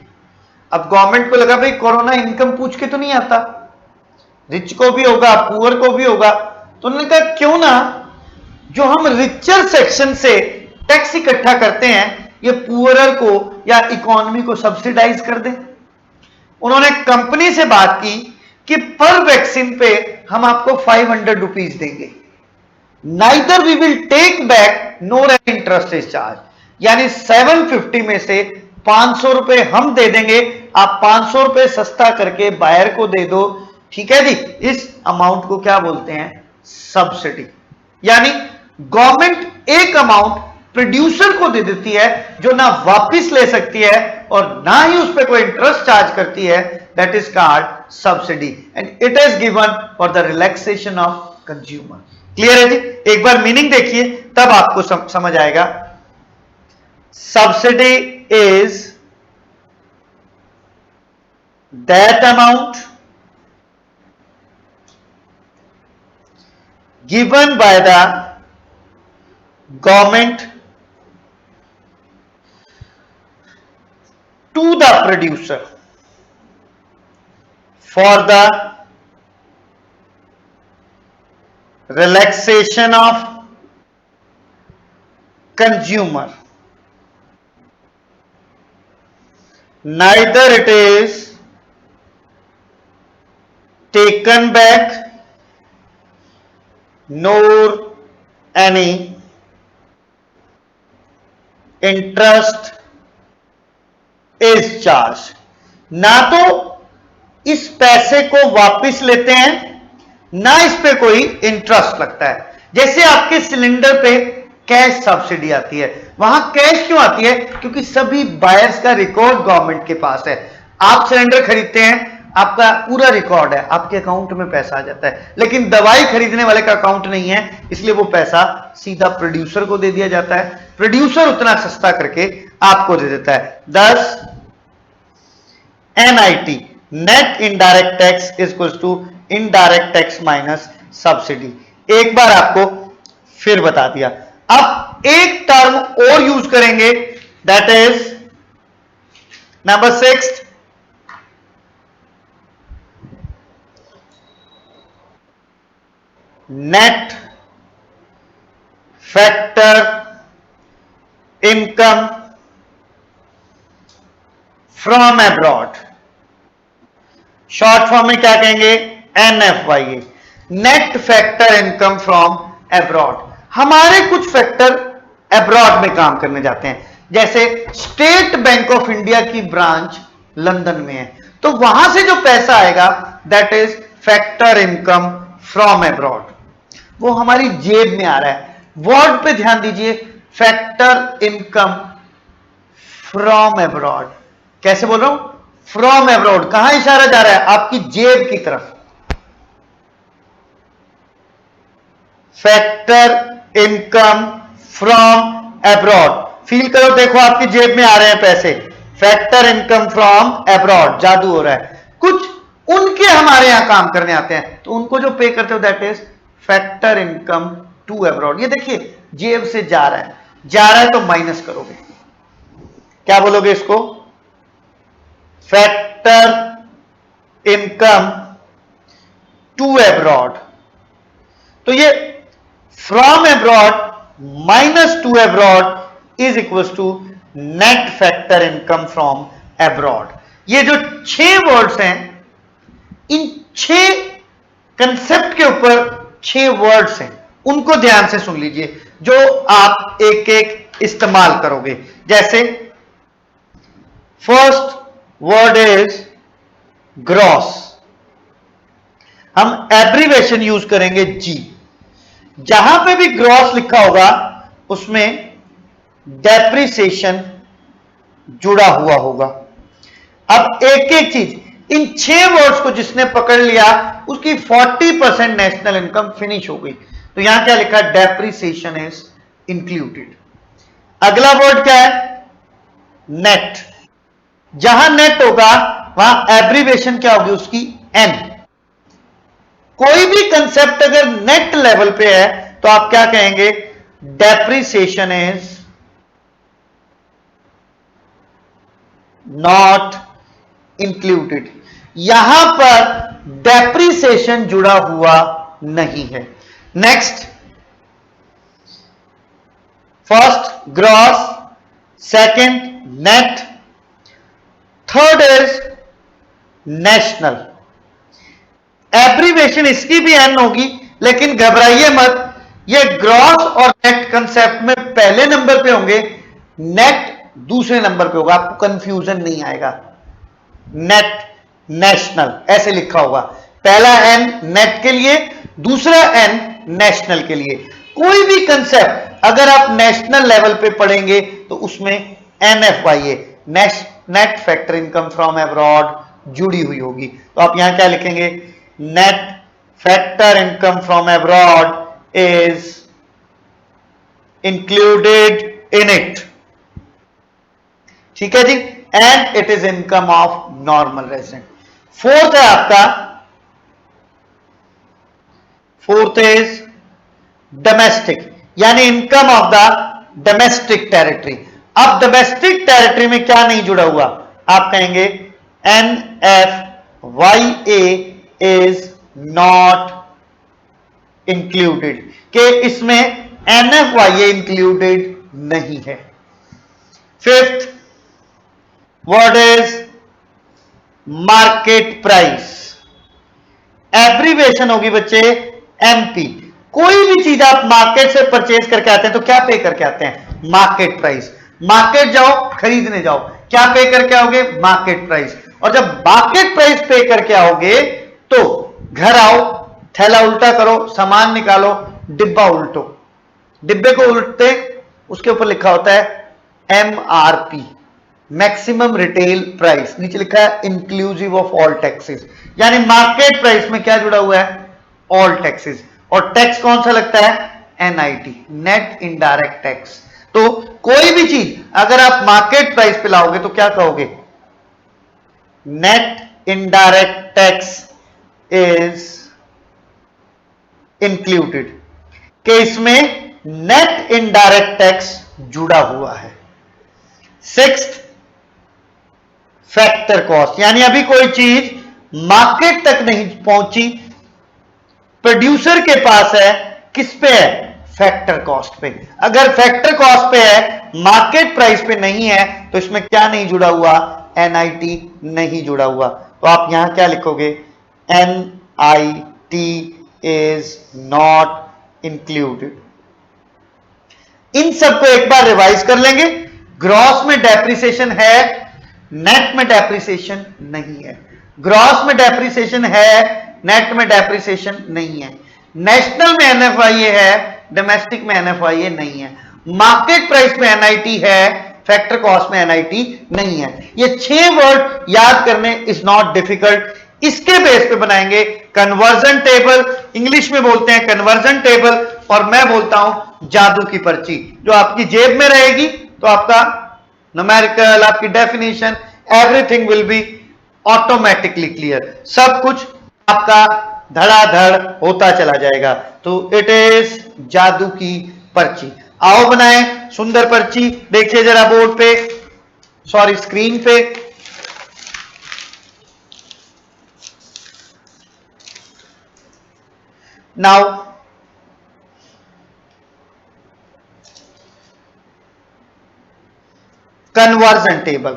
अब गवर्नमेंट को लगा भाई कोरोना इनकम पूछ के तो नहीं आता, रिच को भी होगा पुअर को भी होगा, तो उन्होंने कहा क्यों ना जो हम रिचर सेक्शन से टैक्स इकट्ठा करते हैं ये पुअरर को या इकोनॉमी को सब्सिडाइज कर दें। उन्होंने कंपनी से बात की कि पर वैक्सीन पे हम आपको ₹500 देंगे, neither we will take back nor interest is charge, यानी 750 में से ₹500 हम दे देंगे, आप ₹500 सस्ता करके बायर को दे दो, ठीक है जी। इस अमाउंट को क्या बोलते हैं? सब्सिडी। यानी गवर्नमेंट एक अमाउंट प्रोड्यूसर को दे देती है जो ना वापस ले सकती है और ना ही उस पर कोई इंटरेस्ट चार्ज करती है, that is called subsidy and it is given for the relaxation of consumer. Clear है जी? एक बार मीनिंग देखिए तब आपको समझ आएगा। Subsidy is that amount given by the government to the producer for the relaxation of consumer, neither it is taken back nor any interest is charged। ना तो इस पैसे को वापस लेते हैं, ना इस पे कोई इंटरेस्ट लगता है। जैसे आपके सिलेंडर पे कैश सब्सिडी आती है, वहां कैश क्यों आती है? क्योंकि सभी बायर्स का रिकॉर्ड गवर्नमेंट के पास है। आप सिलेंडर खरीदते हैं, आपका पूरा रिकॉर्ड है, आपके अकाउंट में पैसा आ जाता है। लेकिन दवाई खरीदने वाले का अकाउंट नहीं है, इसलिए वो पैसा सीधा प्रोड्यूसर को दे दिया जाता है। प्रोड्यूसर उतना सस्ता करके आपको दे देता है। 10 NIT net indirect tax is equal to indirect tax minus subsidy. एक बार आपको फिर बता दिया। अब एक टर्म और यूज करेंगे, that is number 6, net factor income from abroad. Short form में क्या कहेंगे? NFYA, net factor income from abroad. हमारे कुछ फैक्टर अब्रॉड में काम करने जाते हैं, जैसे स्टेट बैंक ऑफ इंडिया की ब्रांच लंदन में है, तो वहां से जो पैसा आएगा that is factor income from abroad, वो हमारी जेब में आ रहा है। वर्ड पे ध्यान दीजिए, फैक्टर इनकम फ्रॉम अब्रॉड। कैसे बोल रहा हूं? From abroad. कहां इशारा जा रहा है? आपकी जेब की तरफ। Factor income from abroad, feel करो, देखो आपकी जेब में आ रहे हैं पैसे। फैक्टर इनकम फ्रॉम अब्रॉड, जादू हो रहा है। कुछ उनके हमारे यहां काम करने आते हैं, तो उनको जो पे करते हो that is factor income to abroad. ये देखिए जेब से जा रहा है तो माइनस करोगे, क्या बोलोगे इसको? Factor income to abroad. तो ये from abroad minus to abroad is equal to net factor income from abroad. ये जो 6 वर्ड्स हैं, इन 6 कंसेप्ट के ऊपर 6 वर्ड्स हैं, उनको ध्यान से सुन लीजिए, जो आप एक एक इस्तेमाल करोगे। जैसे फर्स्ट वर्ड इज ग्रॉस, हम एब्रीवेशन यूज करेंगे G। जहां पे भी ग्रॉस लिखा होगा उसमें डेप्रिसिएशन जुड़ा हुआ होगा। अब एक एक चीज, इन 6 वर्ड्स को जिसने पकड़ लिया उसकी 40% नेशनल इनकम फिनिश हो गई। तो यहां क्या लिखा? Depreciation is included. अगला वर्ड क्या है? नेट। जहां नेट होगा वहां एब्रीवेशन क्या होगी उसकी? N। कोई भी कंसेप्ट अगर नेट लेवल पे है तो आप क्या कहेंगे? Depreciation is not included. यहां पर डेप्रिसिएशन जुड़ा हुआ नहीं है। Next, first gross, second net, third is national. Abbreviation इसकी भी एन होगी, लेकिन घबराइए मत, ये ग्रॉस और नेट कंसेप्ट में पहले नंबर पे होंगे, नेट दूसरे नंबर पे होगा, आपको कंफ्यूजन नहीं आएगा। नेट नेशनल ऐसे लिखा होगा, पहला एन नेट के लिए, दूसरा एन नेशनल के लिए। कोई भी कंसेप्ट अगर आप नेशनल लेवल पे पढ़ेंगे तो उसमें NFYA net factor income from abroad जुड़ी हुई होगी। तो आप यहां क्या लिखेंगे? Net factor income from abroad is included in it. ठीक है जी, and it is income of normal resident. Fourth है आपका, फोर्थ इज डोमेस्टिक, यानी income of the domestic territory. अब डोमेस्टिक टेरिटरी में क्या नहीं जुड़ा हुआ? आप कहेंगे NFYA इज नॉट इंक्लूडेड, कि इसमें NFYA इंक्लूडेड नहीं है। Fifth word is market price. Abbreviation होगी बच्चे MP। कोई भी चीज आप मार्केट से परचेज करके आते हैं तो क्या पे करके आते हैं? Market price. मार्केट जाओ, खरीदने जाओ, क्या पे करके आओगे? Market price. और जब मार्केट प्राइस पे करके आओगे तो घर आओ, थैला उल्टा करो, सामान निकालो, डिब्बा उल्टो, डिब्बे को उल्टते उसके ऊपर लिखा होता है MRP, मैक्सिमम रिटेल प्राइस, नीचे लिखा है इंक्लूसिव ऑफ ऑल टैक्सेस, यानी मार्केट प्राइस में क्या जुड़ा हुआ है, ऑल टैक्सेस, और टैक्स कौन सा लगता है, NIT, नेट इनडायरेक्ट टैक्स। तो कोई भी चीज अगर आप मार्केट प्राइस पे लाओगे तो क्या कहोगे, net indirect tax is included, कि इसमें नेट इनडायरेक्ट टैक्स जुड़ा हुआ है। सिक्स्थ, फैक्टर कॉस्ट, यानी अभी कोई चीज मार्केट तक नहीं पहुंची, प्रोड्यूसर के पास है, किस पे है, फैक्टर कॉस्ट पे। अगर फैक्टर कॉस्ट पे है, मार्केट प्राइस पे नहीं है, तो इसमें क्या नहीं जुड़ा हुआ, NIT नहीं जुड़ा हुआ। तो आप यहां क्या लिखोगे, NIT इज नॉट इंक्लूडेड। इन सबको एक बार रिवाइज कर लेंगे। ग्रॉस में डेप्रिसिएशन है, नेट में डेप्रिसिएशन नहीं है। ग्रॉस में डेप्रिसिएशन है, नेट में डेप्रिसिएशन नहीं है। नेशनल में NFIA है, डोमेस्टिक में NFIA नहीं है। मार्केट प्राइस में NIT है, फैक्टर कॉस्ट में NIT नहीं है। ये 6 वर्ड याद करने इज नॉट डिफिकल्ट। इसके बेस पे बनाएंगे कन्वर्जन टेबल, इंग्लिश में बोलते हैं कन्वर्जन टेबल, और मैं बोलता हूं जादू की पर्ची, जो आपकी जेब में रहेगी। तो आपका न्यूमेरिकल, आपकी definition, everything will be automatically clear, सब कुछ आपका धड़ाधड़ होता चला जाएगा। तो इट इज जादू की पर्ची। आओ बनाएं सुंदर पर्ची, देखिए जरा बोर्ड पे, सॉरी स्क्रीन पे। Now conversion table,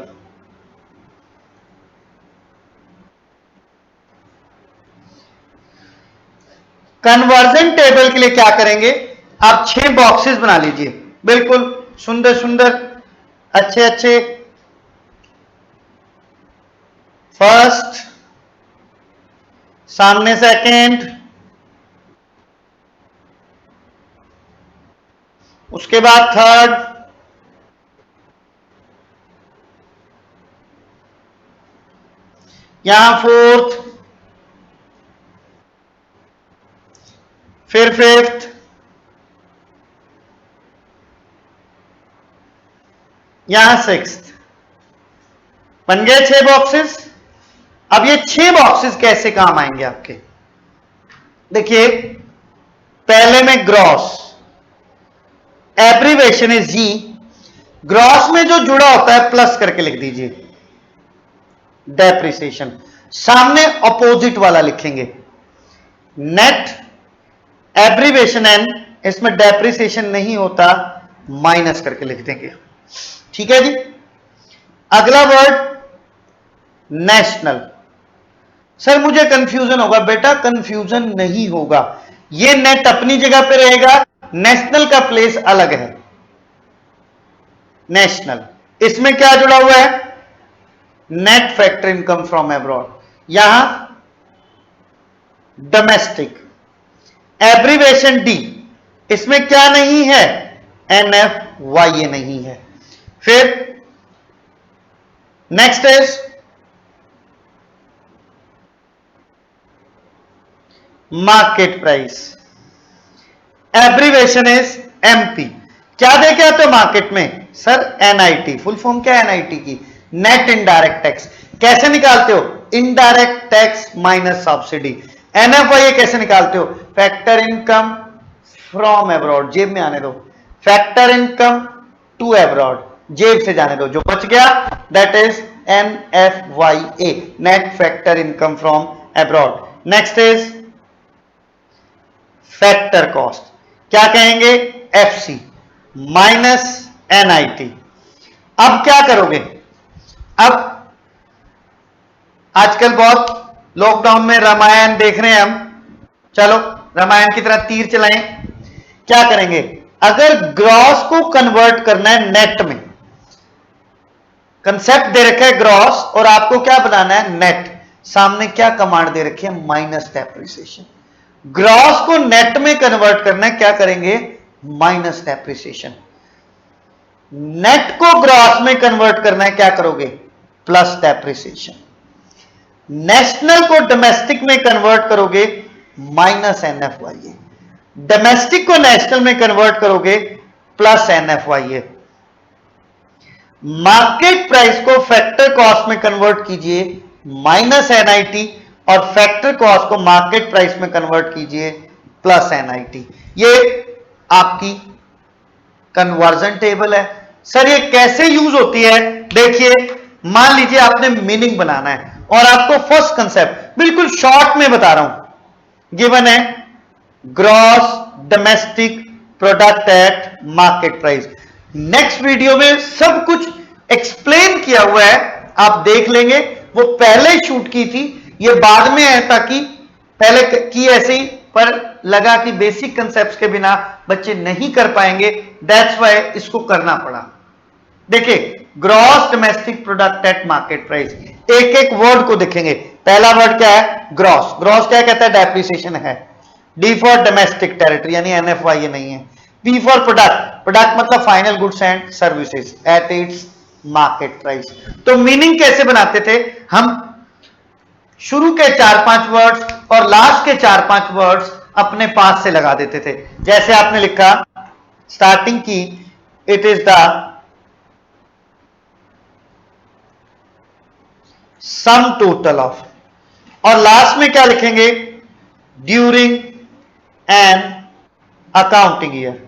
conversion table के लिए क्या करेंगे, आप 6 बॉक्सेस बना लीजिए, बिल्कुल सुंदर सुंदर, अच्छे अच्छे। फर्स्ट, सामने सेकंड, उसके बाद थर्ड, यहां फोर्थ, फिर फिफ्थ, यहां सिक्स्थ। बन गए 6 बॉक्सेस। अब ये 6 बॉक्सेस कैसे काम आएंगे आपके, देखिए पहले में gross, abbreviation is G, gross में जो जुड़ा होता है प्लस करके लिख दीजिए, डेप्रिसिएशन। सामने अपोजिट वाला लिखेंगे, नेट एब्रीवेशन एन, इसमें डेप्रिसिएशन नहीं होता, माइनस करके लिख देंगे, ठीक है जी। अगला वर्ड नेशनल। सर मुझे कंफ्यूजन होगा, बेटा कंफ्यूजन नहीं होगा, ये नेट अपनी जगह पे रहेगा, नेशनल का प्लेस अलग है। नेशनल, इसमें क्या जुड़ा हुआ है, net factor income from abroad. यहां डोमेस्टिक, एब्रीवेशन डी, इसमें क्या नहीं है, NFYA नहीं है। फिर next is market price, abbreviation is MP। क्या देखे आते हो मार्केट में, सर NIT, फुल फॉर्म क्या है NIT की, नेट इनडायरेक्ट टैक्स। कैसे निकालते हो, indirect tax minus subsidy. NFIA कैसे निकालते हो, फैक्टर इनकम फ्रॉम अब्रॉड, जेब में आने दो, फैक्टर इनकम टू अब्रॉड, जेब से जाने दो, जो बच गया that is NFYA, net factor income from abroad. Next is factor cost, क्या कहेंगे, FC माइनस NIT। अब क्या करोगे, अब आजकल बहुत लॉकडाउन में रामायण देख रहे हैं हम, चलो रामायण की तरह तीर चलाएं। क्या करेंगे, अगर ग्रॉस को कन्वर्ट करना है नेट में, कंसेप्ट दे रखा है ग्रॉस और आपको क्या बनाना है नेट। सामने क्या कमांड दे रखी है माइनस डेप्रिसिएशन। ग्रॉस को नेट में कन्वर्ट करना है, क्या करेंगे माइनस डेप्रिसिएशन। नेट को ग्रॉस में कन्वर्ट करना है, क्या करोगे प्लस डेप्रिसिएशन। नेशनल को डोमेस्टिक में कन्वर्ट करोगे माइनस एनएफवाईए। डोमेस्टिक को नेशनल में कन्वर्ट करोगे प्लस एनएफवाईए। मार्केट प्राइस को फैक्टर कॉस्ट में कन्वर्ट कीजिए माइनस एनआईटी और फैक्टर कॉस्ट को मार्केट प्राइस में कन्वर्ट कीजिए प्लस एनआईटी। ये आपकी कन्वर्जन टेबल है। सर ये कैसे यूज होती है? देखिए मान लीजिए आपने मीनिंग बनाना है और आपको फर्स्ट कंसेप्ट बिल्कुल शॉर्ट में बता रहा हूं। गिवन है gross domestic product at market price. Next video में सब कुछ एक्सप्लेन किया हुआ है, आप देख लेंगे। वो पहले शूट की थी, ये बाद में है, ताकि पहले की ऐसे ही पर लगा कि बेसिक कंसेप्ट्स के बिना बच्चे नहीं कर पाएंगे, दैट्स व्हाई इसको करना पड़ा। देखिए gross domestic product at market price, एक एक वर्ड को देखेंगे। पहला वर्ड क्या है ग्रॉस। ग्रॉस क्या कहता है डेप्रिसिएशन है। डी फॉर डोमेस्टिक टेरिटरी यानी एनएफवाई नहीं है। पी फॉर प्रोडक्ट, प्रोडक्ट मतलब final goods and services at its market price. तो मीनिंग कैसे बनाते थे हम? शुरू के 4-5 वर्ड्स और लास्ट के 4-5 वर्ड्स अपने पास से लगा देते थे। जैसे आपने लिखा स्टार्टिंग की it is the sum total of, और लास्ट में क्या लिखेंगे ड्यूरिंग एन अकाउंटिंग ईयर।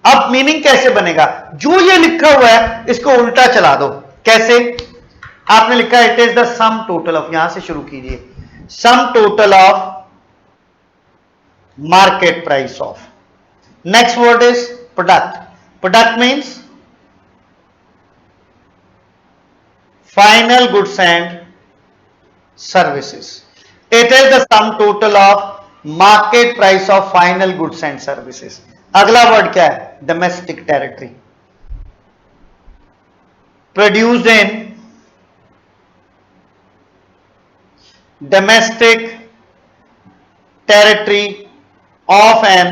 अब मीनिंग कैसे बनेगा? जो ये लिखा हुआ है इसको उल्टा चला दो। कैसे? आपने लिखा it is the sum total of, यहां से शुरू कीजिए, sum total of market price of. Next word is product. Product means final goods and services. It is the sum total of market price of final goods and services. अगला word क्या है domestic territory. Produced in domestic territory of an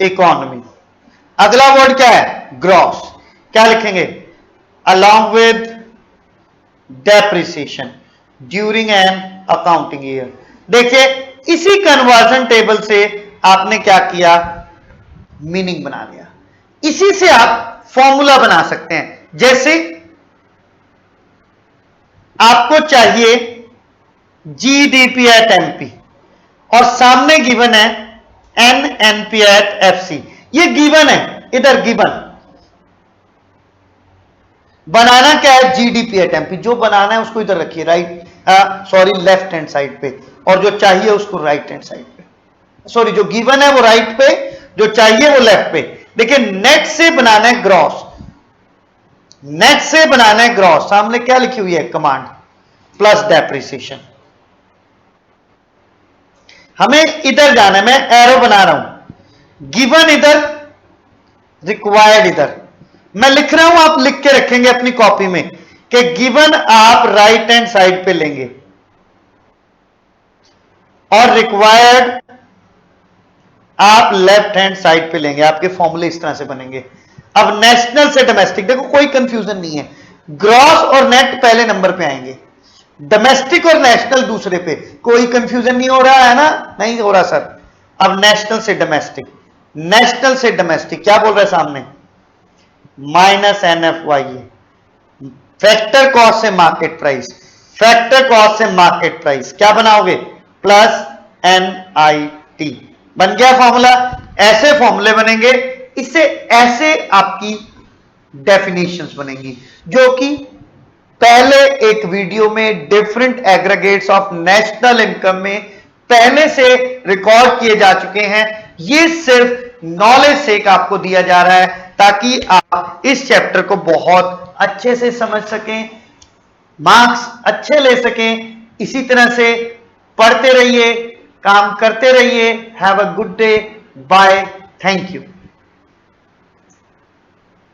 economy. अगला word क्या है gross. क्या लिखेंगे along with depreciation during an accounting year. देखिए इसी कन्वर्जन टेबल से आपने क्या किया मीनिंग बना लिया। इसी से आप फॉर्मूला बना सकते हैं। जैसे आपको चाहिए जीडीपी एट एमपी और सामने गिवन है एनएनपी एट एफसी। ये गिवन है, इधर गिवन। बनाना क्या है जीडीपी एट एमपी। जो बनाना है उसको इधर रखिए right, sorry left hand side पे, और जो चाहिए उसको राइट हैंड साइड पे। सॉरी जो गिवन है वो राइट पे, जो चाहिए वो लेफ्ट पे। देखिए नेट से बनाना है ग्रॉस, नेट से बनाना है ग्रॉस। सामने क्या लिखी हुई है कमांड प्लस डेप्रिसिएशन। हमें इधर जाना है, मैं एरो बना रहा हूं, गिवन इधर रिक्वायर्ड इधर। मैं लिख रहा हूं, आप लिख के रखेंगे अपनी कॉपी में कि गिवन आप राइट हैंड साइड पे लेंगे और रिक्वायर्ड आप लेफ्ट हैंड साइड पे लेंगे। आपके फॉर्मूले इस तरह से बनेंगे। अब नेशनल से डोमेस्टिक, देखो कोई कंफ्यूजन नहीं है, ग्रॉस और नेट पहले नंबर पे आएंगे, डोमेस्टिक और नेशनल दूसरे पे। कोई कंफ्यूजन नहीं हो रहा है ना? नहीं हो रहा सर। अब नेशनल से डोमेस्टिक, नेशनल से डोमेस्टिक क्या बोल रहे हैं सामने माइनस एनएफवाई। फैक्टर कॉस्ट से मार्केट प्राइस, फैक्टर कॉस्ट से मार्केट प्राइस क्या बनाओगे प्लस एनआईटी। बन गया फॉर्मूला। ऐसे फॉर्मूले बनेंगे, इससे ऐसे आपकी डेफिनेशंस बनेंगी जो कि पहले एक वीडियो में different aggregates of national income में पहले से रिकॉर्ड किए जा चुके हैं। ये सिर्फ नॉलेज सेक आपको दिया जा रहा है ताकि आप इस चैप्टर को बहुत अच्छे से समझ सकें, मार्क्स अच्छे ले सकें। इसी तरह से पढ़ते रहिए, काम करते रहिए। Have a good day, bye, thank you.